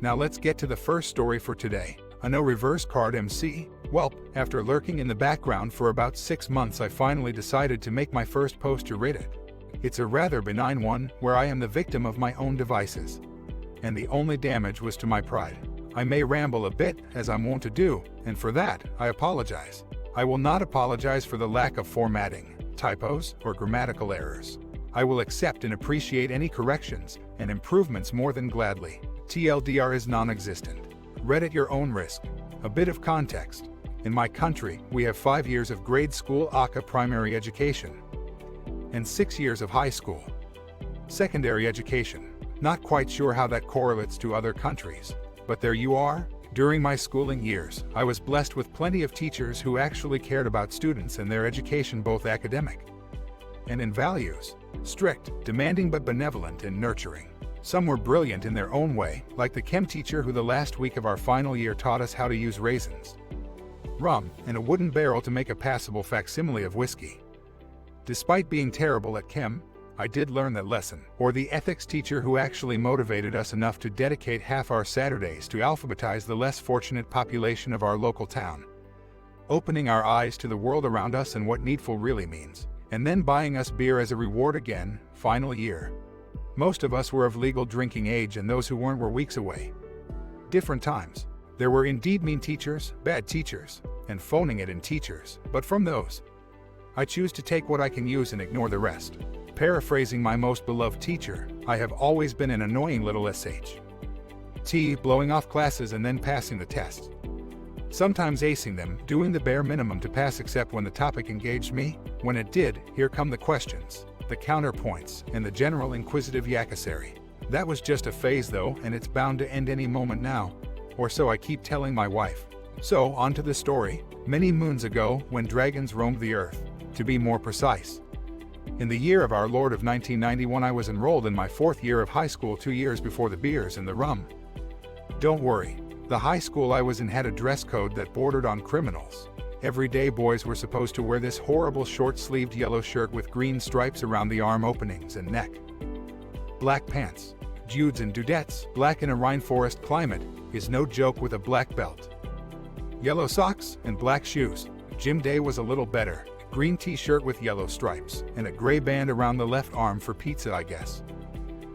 Now let's get to the first story for today. A no reverse card MC? Well, after lurking in the background for about 6 months, I finally decided to make my first post to Reddit. It's a rather benign one, where I am the victim of my own devices. And the only damage was to my pride. I may ramble a bit, as I'm wont to do, and for that, I apologize. I will not apologize for the lack of formatting, typos, or grammatical errors. I will accept and appreciate any corrections and improvements more than gladly. TLDR is non-existent. Read at your own risk. A bit of context. In my country, we have 5 years of grade school ACA primary education and 6 years of high school secondary education. Not quite sure how that correlates to other countries, but there you are. During my schooling years, I was blessed with plenty of teachers who actually cared about students and their education, both academic and in values. Strict, demanding but benevolent and nurturing. Some were brilliant in their own way, like the chem teacher who the last week of our final year taught us how to use raisins, rum, and a wooden barrel to make a passable facsimile of whiskey. Despite being terrible at chem, I did learn that lesson. Or the ethics teacher who actually motivated us enough to dedicate half our Saturdays to alphabetize the less fortunate population of our local town, opening our eyes to the world around us and what needful really means, and then buying us beer as a reward again, final year. Most of us were of legal drinking age, and those who weren't were weeks away. Different times. There were indeed mean teachers, bad teachers, and phoning it in teachers, but from those, I choose to take what I can use and ignore the rest. Paraphrasing my most beloved teacher, I have always been an annoying little SH. Blowing off classes and then passing the tests. Sometimes acing them, doing the bare minimum to pass except when the topic engaged me. When it did, here come the questions, the counterpoints, and the general inquisitive yackassery. That was just a phase though, and it's bound to end any moment now. Or so I keep telling my wife. So, on to the story. Many moons ago, when dragons roamed the earth. To be more precise. In the year of our Lord of 1991, I was enrolled in my 4th year of high school, 2 years before the beers and the rum. Don't worry. The high school I was in had a dress code that bordered on criminals. Every day boys were supposed to wear this horrible short-sleeved yellow shirt with green stripes around the arm openings and neck. Black pants. Dudes and dudettes, black in a rainforest climate, is no joke with a black belt. Yellow socks and black shoes. Gym day was a little better. Green t-shirt with yellow stripes, and a gray band around the left arm for pizza, I guess.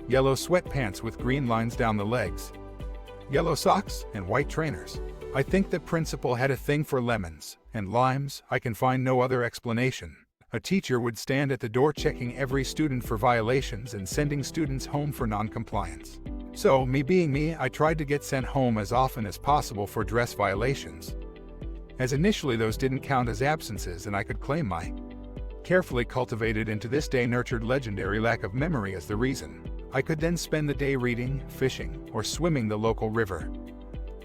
Yellow sweatpants with green lines down the legs. Yellow socks and white trainers. I think the principal had a thing for lemons and limes. I can find no other explanation. A teacher would stand at the door checking every student for violations and sending students home for non-compliance. So, me being me, I tried to get sent home as often as possible for dress violations, as initially those didn't count as absences and I could claim my carefully cultivated and to this day nurtured legendary lack of memory as the reason. I could then spend the day reading, fishing, or swimming the local river.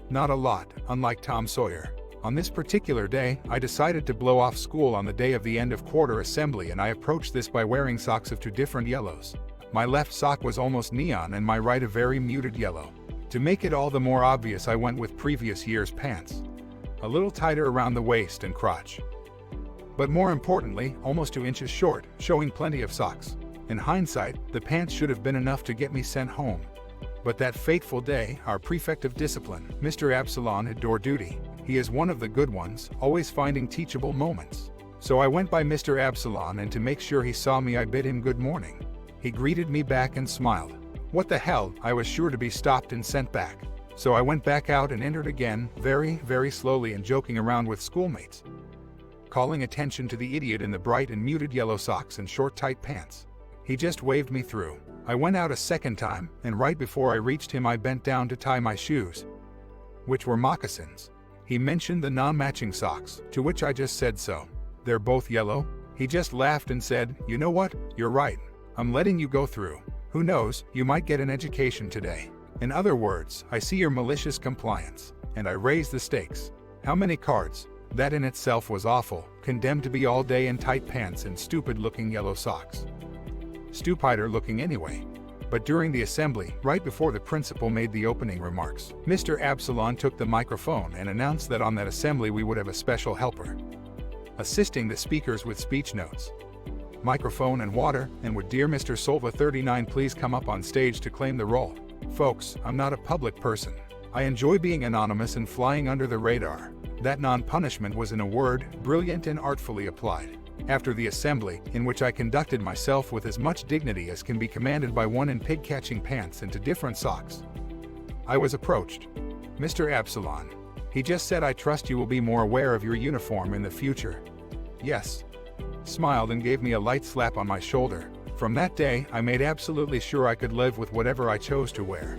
Not a lot, unlike Tom Sawyer. On this particular day, I decided to blow off school on the day of the end of quarter assembly, and I approached this by wearing socks of 2 different yellows. My left sock was almost neon and my right a very muted yellow. To make it all the more obvious, I went with previous year's pants. A little tighter around the waist and crotch. But more importantly, almost 2 inches short, showing plenty of socks. In hindsight, the pants should have been enough to get me sent home. But that fateful day, our prefect of discipline, Mr. Absalon, had door duty. He is one of the good ones, always finding teachable moments. So I went by Mr. Absalon, and to make sure he saw me, I bid him good morning. He greeted me back and smiled. What the hell, I was sure to be stopped and sent back. So I went back out and entered again, very, very slowly and joking around with schoolmates, calling attention to the idiot in the bright and muted yellow socks and short tight pants. He just waved me through. I went out a second time, and right before I reached him I bent down to tie my shoes, which were moccasins. He mentioned the non-matching socks, to which I just said so. They're both yellow? He just laughed and said, you know what, you're right. I'm letting you go through. Who knows, you might get an education today. In other words, I see your malicious compliance, and I raise the stakes. How many cards? That in itself was awful, condemned to be all day in tight pants and stupid-looking yellow socks. Stupider looking anyway. But during the assembly, right before the principal made the opening remarks, Mr. Absalon took the microphone and announced that on that assembly we would have a special helper, assisting the speakers with speech notes, microphone and water, and would dear Mr. Solva 39 please come up on stage to claim the role. Folks, I'm not a public person. I enjoy being anonymous and flying under the radar. That non-punishment was, in a word, brilliant and artfully applied. After the assembly, in which I conducted myself with as much dignity as can be commanded by one in pig-catching pants into different socks, I was approached. "Mr. Absalon." He just said, "I trust you will be more aware of your uniform in the future." "Yes." Smiled and gave me a light slap on my shoulder. From that day, I made absolutely sure I could live with whatever I chose to wear,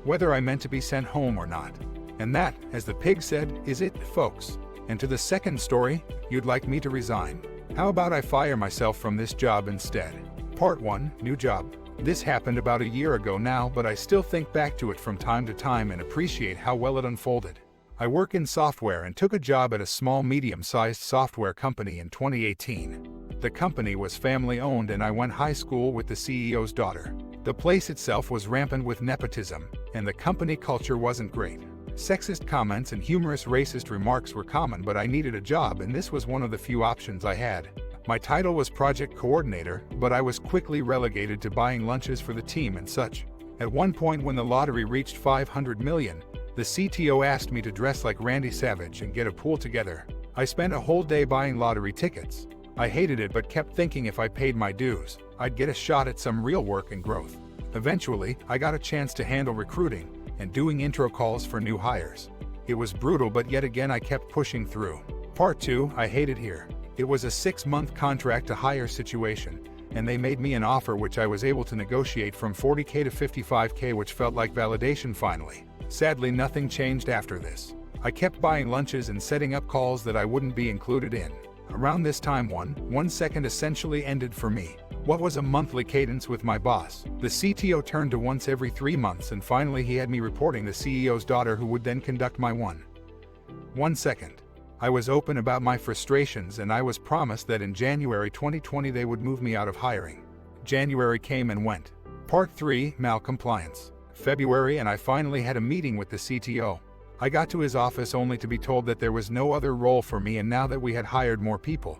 whether I meant to be sent home or not. And that, as the pig said, is it, folks. And to the second story, you'd like me to resign. How about I fire myself from this job instead? Part 1, New Job. This happened about a year ago now, but I still think back to it from time to time and appreciate how well it unfolded. I work in software and took a job at a small medium-sized software company in 2018. The company was family-owned and I went high school with the CEO's daughter. The place itself was rampant with nepotism, and the company culture wasn't great. Sexist comments and humorous racist remarks were common, but I needed a job and this was one of the few options I had. My title was project coordinator, but I was quickly relegated to buying lunches for the team and such. At one point when the lottery reached 500 million, the CTO asked me to dress like Randy Savage and get a pool together. I spent a whole day buying lottery tickets. I hated it but kept thinking if I paid my dues, I'd get a shot at some real work and growth. Eventually, I got a chance to handle recruiting and doing intro calls for new hires. It was brutal, but yet again I kept pushing through. Part 2, I hate it here. It was a 6-month contract to hire situation, and they made me an offer which I was able to negotiate from 40K to 55K, which felt like validation finally. Sadly, nothing changed after this. I kept buying lunches and setting up calls that I wouldn't be included in. Around this time, one second essentially ended for me. What was a monthly cadence with my boss? The CTO turned to once every 3 months, and finally he had me reporting the CEO's daughter, who would then conduct my 1 second. I was open about my frustrations and I was promised that in January 2020 they would move me out of hiring. January came and went. Part 3, Maliciouscompliance. February, and I finally had a meeting with the CTO. I got to his office only to be told that there was no other role for me, and now that we had hired more people,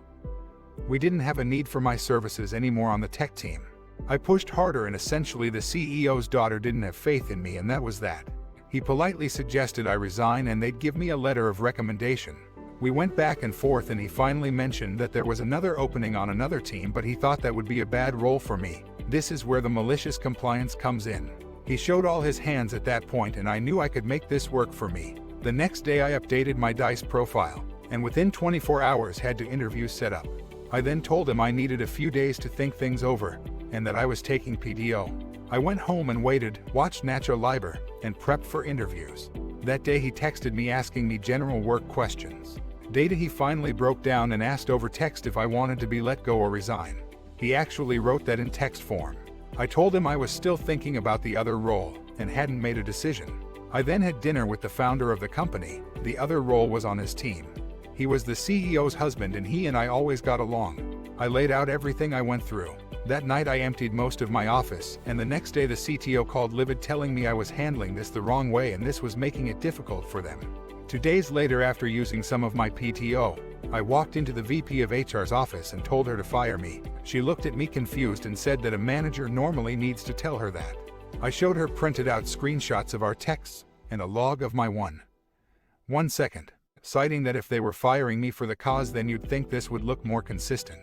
we didn't have a need for my services anymore on the tech team. I pushed harder and essentially the CEO's daughter didn't have faith in me, and that was that. He politely suggested I resign and they'd give me a letter of recommendation. We went back and forth and he finally mentioned that there was another opening on another team, but he thought that would be a bad role for me. This is where the malicious compliance comes in. He showed all his hands at that point and I knew I could make this work for me. The next day I updated my DICE profile, and within 24 hours had to interviews set up. I then told him I needed a few days to think things over, and that I was taking PTO. I went home and waited, watched Nacho Liber, and prepped for interviews. That day he texted me asking me general work questions. Data he finally broke down and asked over text if I wanted to be let go or resign. He actually wrote that in text form. I told him I was still thinking about the other role and hadn't made a decision. I then had dinner with the founder of the company. The other role was on his team. He was the CEO's husband and he and I always got along. I laid out everything I went through. That night I emptied most of my office, and the next day the CTO called livid, telling me I was handling this the wrong way and this was making it difficult for them. 2 days later, after using some of my PTO, I walked into the VP of HR's office and told her to fire me. She looked at me confused and said that a manager normally needs to tell her that. I showed her printed out screenshots of our texts and a log of my 1 second, citing that if they were firing me for the cause, then you'd think this would look more consistent.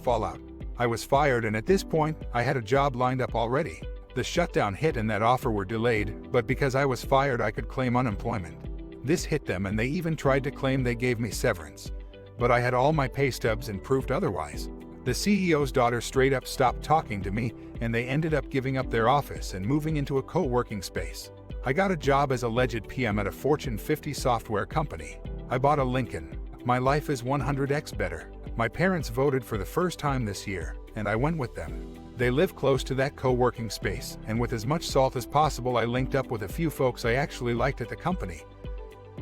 Fallout. I was fired, and at this point, I had a job lined up already. The shutdown hit and that offer were delayed, but because I was fired I could claim unemployment. This hit them and they even tried to claim they gave me severance. But I had all my pay stubs and proved otherwise. The CEO's daughter straight up stopped talking to me, and they ended up giving up their office and moving into a co-working space. I got a job as alleged PM at a Fortune 50 software company. I bought a Lincoln. My life is 100x better. My parents voted for the first time this year, and I went with them. They live close to that co-working space, and with as much salt as possible I linked up with a few folks I actually liked at the company,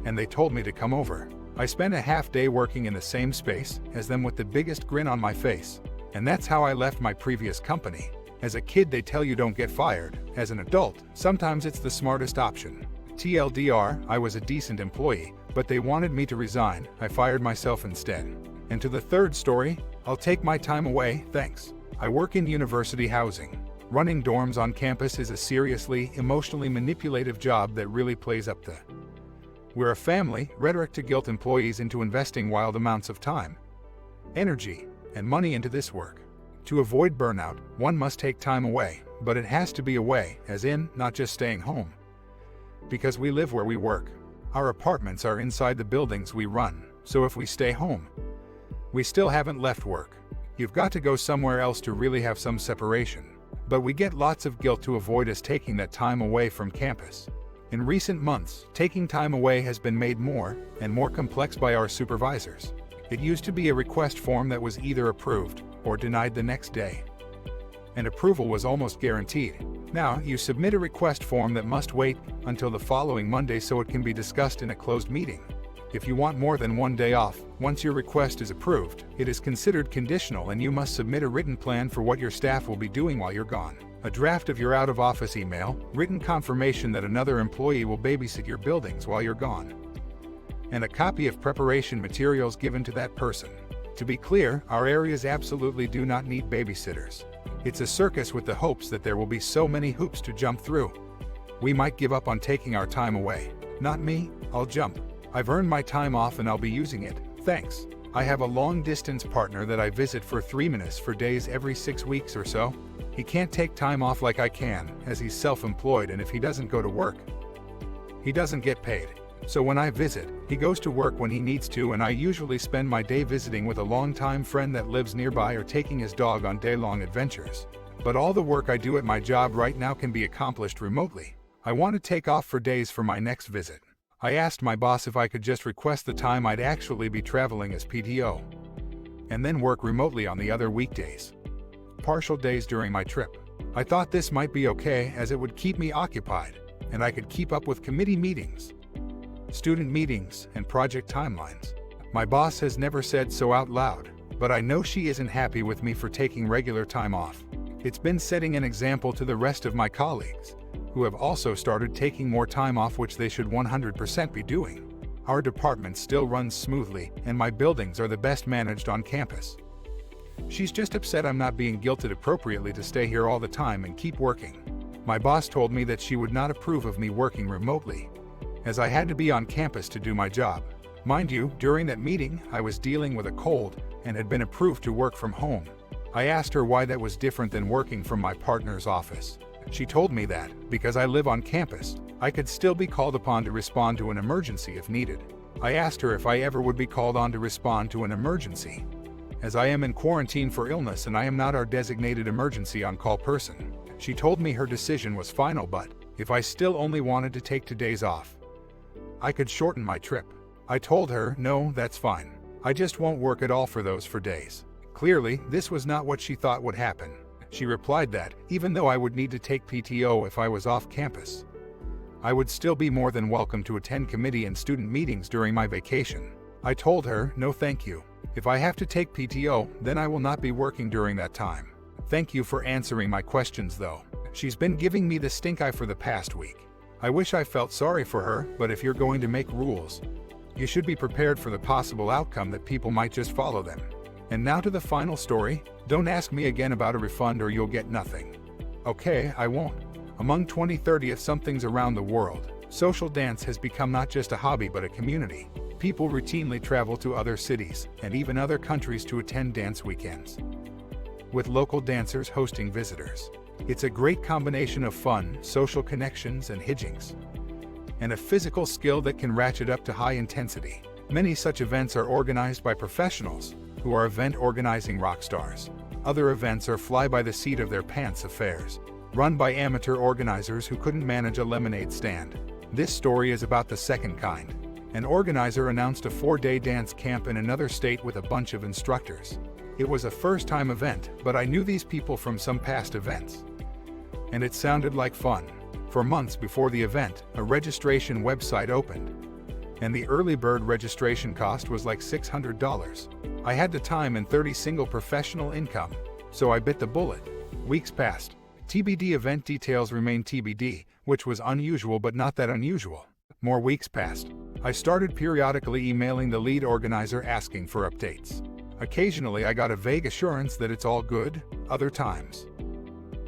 and they told me to come over. I spent a half day working in the same space as them with the biggest grin on my face, and that's how I left my previous company. As a kid they tell you don't get fired. As an adult, sometimes it's the smartest option. TLDR, I was a decent employee, but they wanted me to resign. I fired myself instead. And to the third story, I'll take my time away, thanks. I work in university housing. Running dorms on campus is a seriously, emotionally manipulative job that really plays up the "we're a family" rhetoric to guilt employees into investing wild amounts of time, energy, and money into this work. To avoid burnout, one must take time away, but it has to be away, as in, not just staying home. Because we live where we work. Our apartments are inside the buildings we run, so if we stay home, we still haven't left work. You've got to go somewhere else to really have some separation. But we get lots of guilt to avoid us taking that time away from campus. In recent months, taking time away has been made more and more complex by our supervisors. It used to be a request form that was either approved or denied the next day. And approval was almost guaranteed. Now, you submit a request form that must wait until the following Monday so it can be discussed in a closed meeting. If you want more than one day off, once your request is approved, it is considered conditional and you must submit a written plan for what your staff will be doing while you're gone. A draft of your out-of-office email, written confirmation that another employee will babysit your buildings while you're gone, and a copy of preparation materials given to that person. To be clear, our areas absolutely do not need babysitters. It's a circus with the hopes that there will be so many hoops to jump through. We might give up on taking our time away. Not me, I'll jump. I've earned my time off and I'll be using it, thanks. I have a long-distance partner that I visit for 3 minutes for days every 6 weeks or so. He can't take time off like I can, as he's self-employed, and if he doesn't go to work, he doesn't get paid. So when I visit, he goes to work when he needs to, and I usually spend my day visiting with a longtime friend that lives nearby or taking his dog on day-long adventures. But all the work I do at my job right now can be accomplished remotely. I want to take off for days for my next visit. I asked my boss if I could just request the time I'd actually be traveling as PTO, and then work remotely on the other weekdays. Partial days during my trip. I thought this might be okay as it would keep me occupied, and I could keep up with committee meetings, student meetings, and project timelines. My boss has never said so out loud, but I know she isn't happy with me for taking regular time off. It's been setting an example to the rest of my colleagues, who have also started taking more time off, which they should 100% be doing. Our department still runs smoothly, and my buildings are the best managed on campus. She's just upset I'm not being guilted appropriately to stay here all the time and keep working. My boss told me that she would not approve of me working remotely, as I had to be on campus to do my job. Mind you, during that meeting, I was dealing with a cold and had been approved to work from home. I asked her why that was different than working from my partner's office. She told me that, because I live on campus, I could still be called upon to respond to an emergency if needed. I asked her if I ever would be called on to respond to an emergency, as I am in quarantine for illness and I am not our designated emergency on-call person. She told me her decision was final, but if I still only wanted to take 2 days off, I could shorten my trip. I told her, no, that's fine. I just won't work at all for those 4 days. Clearly, this was not what she thought would happen. She replied that, even though I would need to take PTO if I was off campus, I would still be more than welcome to attend committee and student meetings during my vacation. I told her, no thank you. If I have to take PTO, then I will not be working during that time. Thank you for answering my questions though. She's been giving me the stink eye for the past week. I wish I felt sorry for her, but if you're going to make rules, you should be prepared for the possible outcome that people might just follow them. And now to the final story. Don't ask me again about a refund or you'll get nothing. Okay, I won't. Among 20-30 somethings around the world, social dance has become not just a hobby but a community. People routinely travel to other cities and even other countries to attend dance weekends, with local dancers hosting visitors. It's a great combination of fun, social connections, and hijinks, and a physical skill that can ratchet up to high intensity. Many such events are organized by professionals, who are event organizing rock stars. Other events are fly-by-the-seat-of-their-pants affairs, run by amateur organizers who couldn't manage a lemonade stand. This story is about the second kind. An organizer announced a 4-day dance camp in another state with a bunch of instructors. It was a first-time event, but I knew these people from some past events, and it sounded like fun. For months before the event, a registration website opened, and the early bird registration cost was like $600. I had the time and 30 single professional income, so I bit the bullet. Weeks passed. TBD event details remained TBD, which was unusual but not that unusual. More weeks passed. I started periodically emailing the lead organizer asking for updates. Occasionally I got a vague assurance that it's all good. Other times,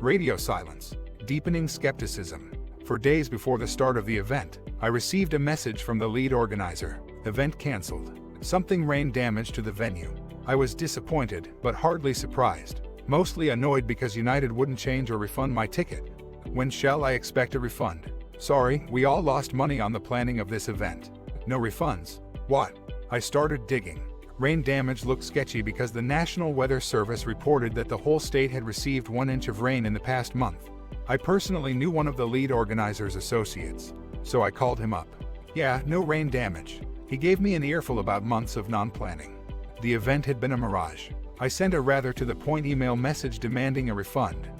Radio silence. Deepening skepticism. For days before the start of the event, I received a message from the lead organizer. Event cancelled. Something rain damage to the venue. I was disappointed, but hardly surprised. Mostly annoyed because United wouldn't change or refund my ticket. When shall I expect a refund? Sorry, we all lost money on the planning of this event. No refunds. What? I started digging. Rain damage looked sketchy because the National Weather Service reported that the whole state had received 1 inch of rain in the past month. I personally knew one of the lead organizer's associates, so I called him up. Yeah, no rain damage. He gave me an earful about months of non-planning. The event had been a mirage. I sent a rather to-the-point email message demanding a refund,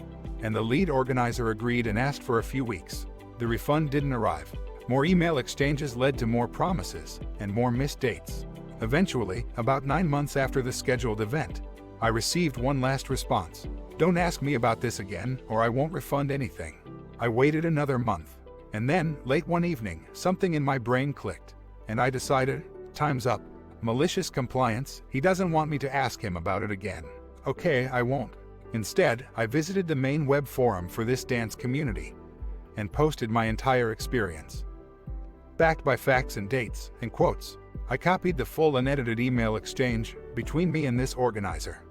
and the lead organizer agreed and asked for a few weeks. The refund didn't arrive. More email exchanges led to more promises and more missed dates. Eventually, about 9 months after the scheduled event, I received one last response. Don't ask me about this again, or I won't refund anything. I waited another month, and then, late one evening, something in my brain clicked, and I decided, time's up. Malicious compliance, he doesn't want me to ask him about it again. Okay, I won't. Instead, I visited the main web forum for this dance community and posted my entire experience. Backed by facts and dates and quotes, I copied the full unedited email exchange between me and this organizer,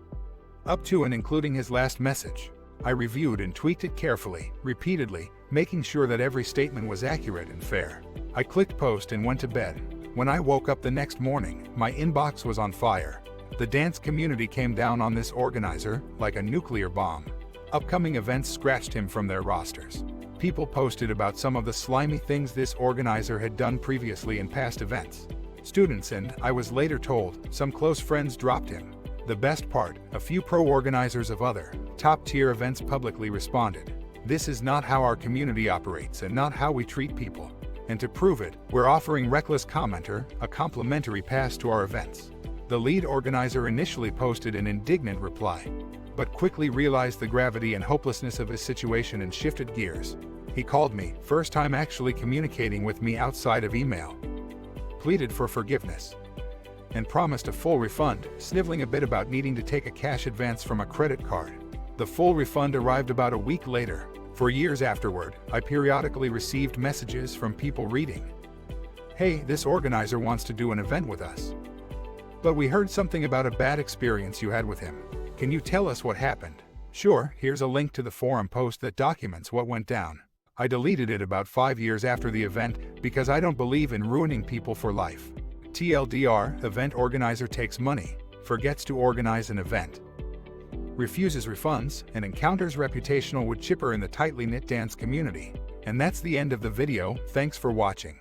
up to and including his last message. I reviewed and tweaked it carefully, repeatedly, making sure that every statement was accurate and fair. I clicked post and went to bed. When I woke up the next morning, my inbox was on fire. The dance community came down on this organizer like a nuclear bomb. Upcoming events scratched him from their rosters. People posted about some of the slimy things this organizer had done previously in past events. Students and, I was later told, some close friends dropped him. The best part, a few pro-organizers of other, top-tier events publicly responded. This is not how our community operates and not how we treat people. And to prove it, we're offering Reckless Commenter a complimentary pass to our events. The lead organizer initially posted an indignant reply, but quickly realized the gravity and hopelessness of his situation and shifted gears. He called me, first time actually communicating with me outside of email, pleaded for forgiveness, and promised a full refund, sniveling a bit about needing to take a cash advance from a credit card. The full refund arrived about a week later. For years afterward, I periodically received messages from people reading, "Hey, this organizer wants to do an event with us, but we heard something about a bad experience you had with him. Can you tell us what happened?" Sure, here's a link to the forum post that documents what went down. I deleted it about 5 years after the event because I don't believe in ruining people for life. TLDR, event organizer takes money, forgets to organize an event, refuses refunds, and encounters reputational wood chipper in the tightly knit dance community. And that's the end of the video. Thanks for watching.